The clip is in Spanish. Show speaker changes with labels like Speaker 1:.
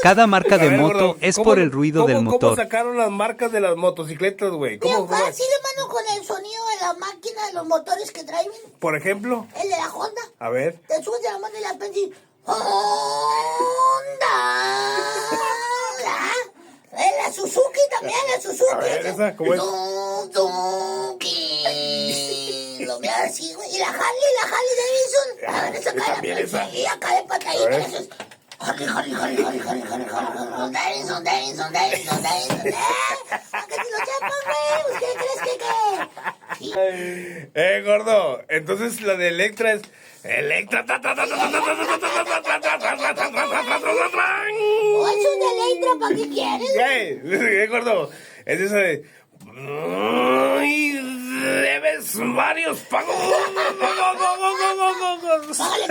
Speaker 1: Cada marca
Speaker 2: A
Speaker 1: de
Speaker 2: ver,
Speaker 1: moto
Speaker 2: gordo,
Speaker 1: es
Speaker 2: ¿cómo-
Speaker 1: por el ruido del
Speaker 2: ¿Cómo
Speaker 1: motor.
Speaker 2: sacaron las marcas de las motocicletas, güey?
Speaker 3: Bien
Speaker 2: ¿Cómo es?
Speaker 3: fácil, hermano, con el sonido de la máquina, de los motores que traen.
Speaker 2: Por ejemplo,
Speaker 3: El de la Honda.
Speaker 2: a ver.
Speaker 3: Te subes de la mano y la prendí. Honda. La Suzuki también, la Suzuki.
Speaker 2: A ver, esa, ¿cómo es?
Speaker 3: Suzuki. Lo veo así, güey. Y la Harley Davidson. A ver, esa cara.
Speaker 2: También esa.
Speaker 3: Y acá de patadita.
Speaker 2: A ver.
Speaker 3: Eso es. Harley. Davidson. Que si lo sepas, güey. ¿Qué crees que qué? Sí.
Speaker 2: Gordo, entonces la de Electra es... Electra...
Speaker 3: Oh, es un Electra, ¿para qué quieres?
Speaker 2: Gordo, es esa de... Ay, debes varios pagos.
Speaker 3: Págale.